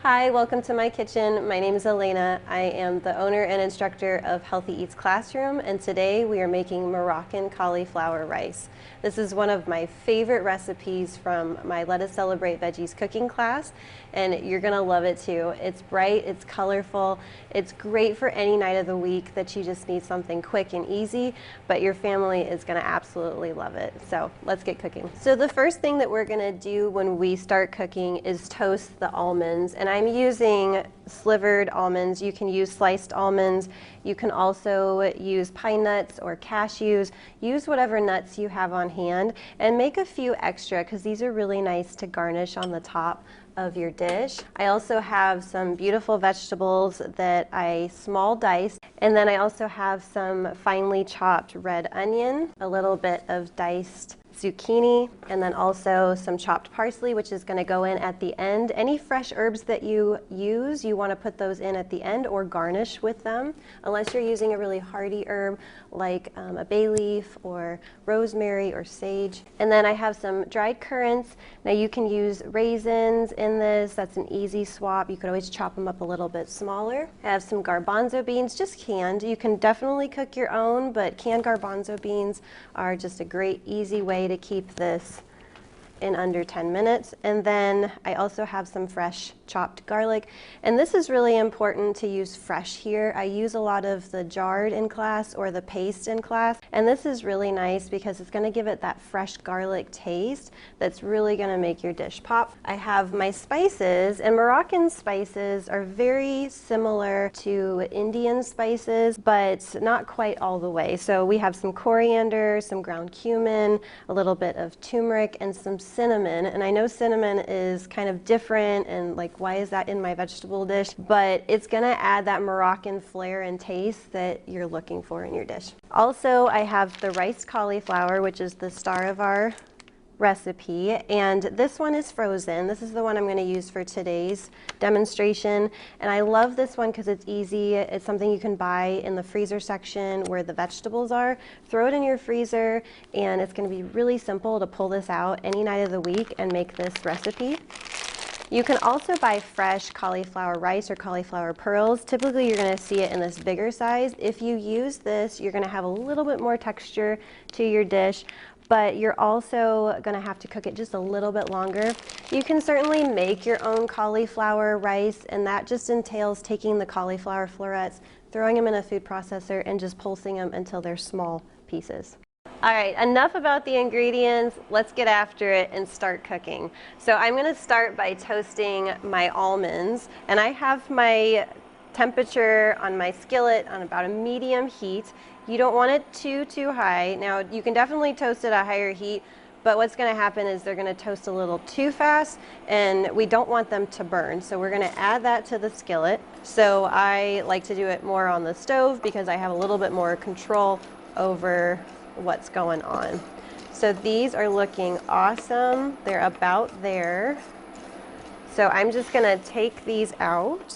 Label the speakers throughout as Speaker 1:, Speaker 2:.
Speaker 1: Hi, welcome to my kitchen. My name is Elaina. I am the owner and instructor of Healthy Eats Classroom, and today we are making Moroccan cauliflower rice. This is one of my favorite recipes from my Let Us Celebrate Veggies cooking class, and you're gonna love it too. It's bright, it's colorful, it's great for any night of the week that you just need something quick and easy, but your family is gonna absolutely love it. So let's get cooking. So the first thing that we're gonna do when we start cooking is toast the almonds, and I'm using slivered almonds. You can use sliced almonds. You can also use pine nuts or cashews. Use whatever nuts you have on hand and make a few extra because these are really nice to garnish on the top of your dish. I also have some beautiful vegetables that I small dice, and then I also have some finely chopped red onion, a little bit of diced zucchini, and then also some chopped parsley, which is going to go in at the end. Any fresh herbs that you use, you want to put those in at the end or garnish with them, unless you're using a really hearty herb like a bay leaf or rosemary or sage. And then I have some dried currants. Now you can use raisins in this. That's an easy swap. You could always chop them up a little bit smaller. I have some garbanzo beans, just canned. You can definitely cook your own, but canned garbanzo beans are just a great easy way to keep this in under 10 minutes. And then I also have some fresh chopped garlic, and this is really important to use fresh here. I use a lot of the jarred in class or the paste in class, and this is really nice because it's going to give it that fresh garlic taste that's really going to make your dish pop. I have my spices, and Moroccan spices are very similar to Indian spices, but not quite all the way. So we have some coriander, some ground cumin, a little bit of turmeric, and some cinnamon. And I know cinnamon is kind of different, and like, why is that in my vegetable dish? But it's gonna add that Moroccan flair and taste that you're looking for in your dish. Also, I have the riced cauliflower, which is the star of our recipe, and this one is frozen. This is the one I'm going to use for today's demonstration, and I love this one because it's easy. It's something you can buy in the freezer section where the vegetables are. Throw it in your freezer, and it's going to be really simple to pull this out any night of the week and make this recipe. You can also buy fresh cauliflower rice or cauliflower pearls. Typically, you're going to see it in this bigger size. If you use this, you're going to have a little bit more texture to your dish, but you're also going to have to cook it just a little bit longer. You can certainly make your own cauliflower rice, and that just entails taking the cauliflower florets, throwing them in a food processor, and just pulsing them until they're small pieces. All right, enough about the ingredients. Let's get after it and start cooking. So I'm going to start by toasting my almonds, and I have my temperature on my skillet on about a medium heat. You don't want it too high. Now you can definitely toast at a higher heat, but what's going to happen is they're going to toast a little too fast, and we don't want them to burn. So we're going to add that to the skillet. So I like to do it more on the stove because I have a little bit more control over what's going on. So these are looking awesome. They're about there. So I'm just going to take these out.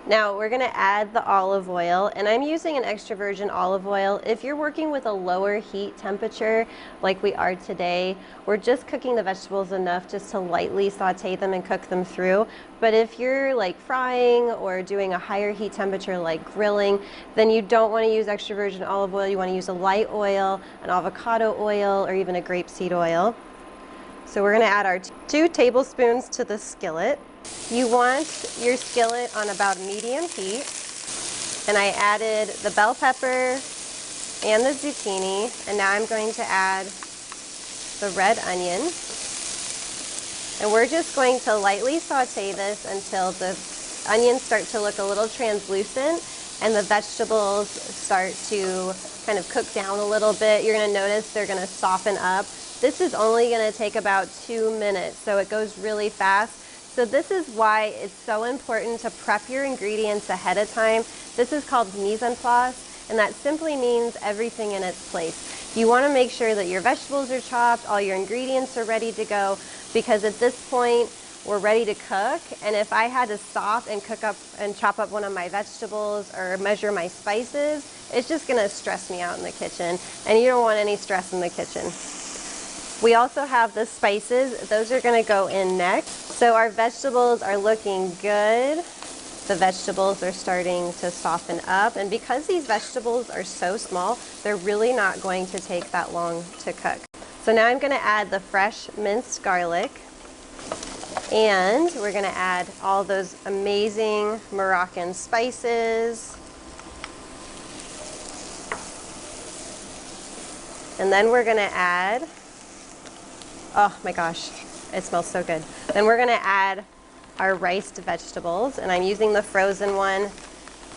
Speaker 1: Now we're going to add the olive oil, and I'm using an extra virgin olive oil. If you're working with a lower heat temperature like we are today, we're just cooking the vegetables enough just to lightly saute them and cook them through. But if you're like frying or doing a higher heat temperature like grilling, then you don't want to use extra virgin olive oil. You want to use a light oil, an avocado oil, or even a grapeseed oil. So we're going to add our 2 tablespoons to the skillet. You want your skillet on about medium heat, and I added the bell pepper and the zucchini, and now I'm going to add the red onion, and we're just going to lightly saute this until the onions start to look a little translucent and the vegetables start to kind of cook down a little bit. You're going to notice they're going to soften up. This is only going to take about 2 minutes, so it goes really fast. So this is why it's so important to prep your ingredients ahead of time. This is called mise en place, and that simply means everything in its place. You want to make sure that your vegetables are chopped, all your ingredients are ready to go, because at this point we're ready to cook. And if I had to stop and cook up and chop up one of my vegetables or measure my spices, it's just going to stress me out in the kitchen, and you don't want any stress in the kitchen. We also have the spices. Those are going to go in next. So our vegetables are looking good. The vegetables are starting to soften up, and because these vegetables are so small, they're really not going to take that long to cook. So now I'm going to add the fresh minced garlic, and we're going to add all those amazing Moroccan spices. And then we're going to add, oh my gosh, it smells so good. Then we're going to add our riced vegetables, and I'm using the frozen one.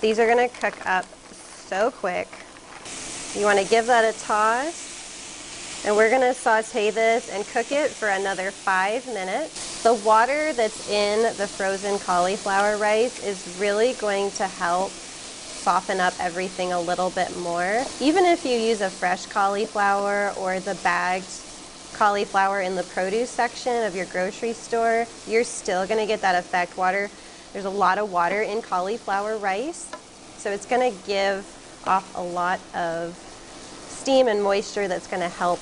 Speaker 1: These are going to cook up so quick. You want to give that a toss, and we're going to saute this and cook it for another 5 minutes. The water that's in the frozen cauliflower rice is really going to help soften up everything a little bit more. Even if you use a fresh cauliflower or the bagged cauliflower in the produce section of your grocery store, you're still going to get that effect. There's a lot of water in cauliflower rice, so it's going to give off a lot of steam and moisture that's going to help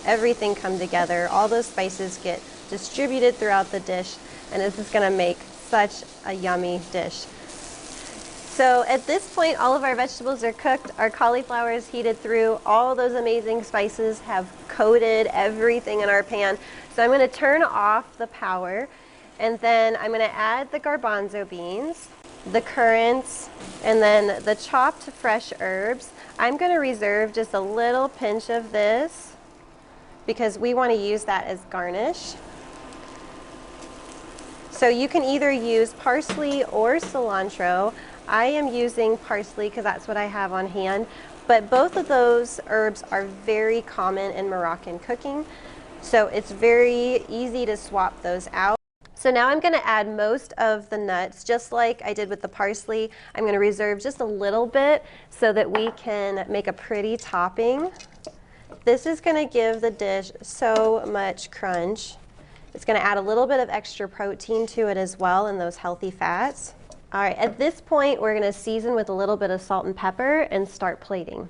Speaker 1: everything come together. All those spices get distributed throughout the dish, and this is going to make such a yummy dish. So at this point, all of our vegetables are cooked, our cauliflower is heated through, all those amazing spices have coated everything in our pan. So I'm going to turn off the power, and then I'm going to add the garbanzo beans, the currants, and then the chopped fresh herbs. I'm going to reserve just a little pinch of this because we want to use that as garnish. So you can either use parsley or cilantro. I am using parsley because that's what I have on hand, but both of those herbs are very common in Moroccan cooking, so it's very easy to swap those out. So now I'm going to add most of the nuts, just like I did with the parsley. I'm going to reserve just a little bit so that we can make a pretty topping. This is going to give the dish so much crunch. It's going to add a little bit of extra protein to it as well, and those healthy fats. All right, at this point, we're going to season with a little bit of salt and pepper and start plating.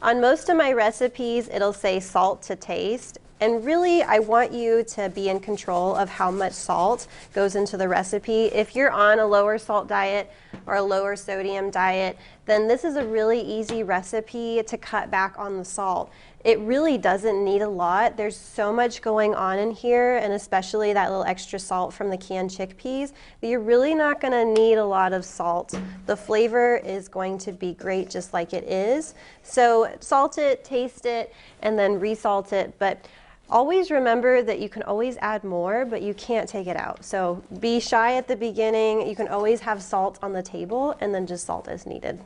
Speaker 1: On most of my recipes, it'll say salt to taste. And really, I want you to be in control of how much salt goes into the recipe. If you're on a lower salt diet or a lower sodium diet, then this is a really easy recipe to cut back on the salt. It really doesn't need a lot. There's so much going on in here, and especially that little extra salt from the canned chickpeas, that you're really not going to need a lot of salt. The flavor is going to be great just like it is. So salt it, taste it, and then resalt it. But always remember that you can always add more, but you can't take it out. So be shy at the beginning. You can always have salt on the table, and then just salt as needed.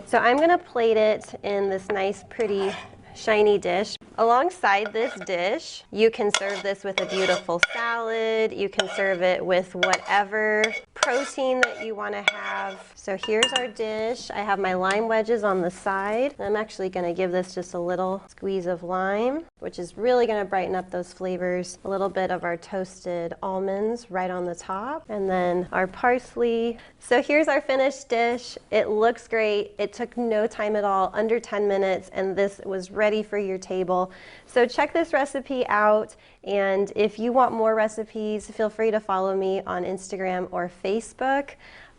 Speaker 1: So I'm going to plate it in this nice, pretty, shiny dish. Alongside this dish, you can serve this with a beautiful salad. You can serve it with whatever protein that you want to have. So here's our dish. I have my lime wedges on the side. I'm actually going to give this just a little squeeze of lime, which is really going to brighten up those flavors. A little bit of our toasted almonds right on the top, and then our parsley. So here's our finished dish. It looks great. It took no time at all, under 10 minutes, and this was ready for your table. So check this recipe out, and if you want more recipes, feel free to follow me on Instagram or Facebook.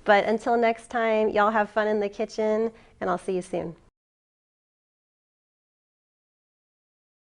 Speaker 1: But until next time, y'all have fun in the kitchen, and I'll see you soon.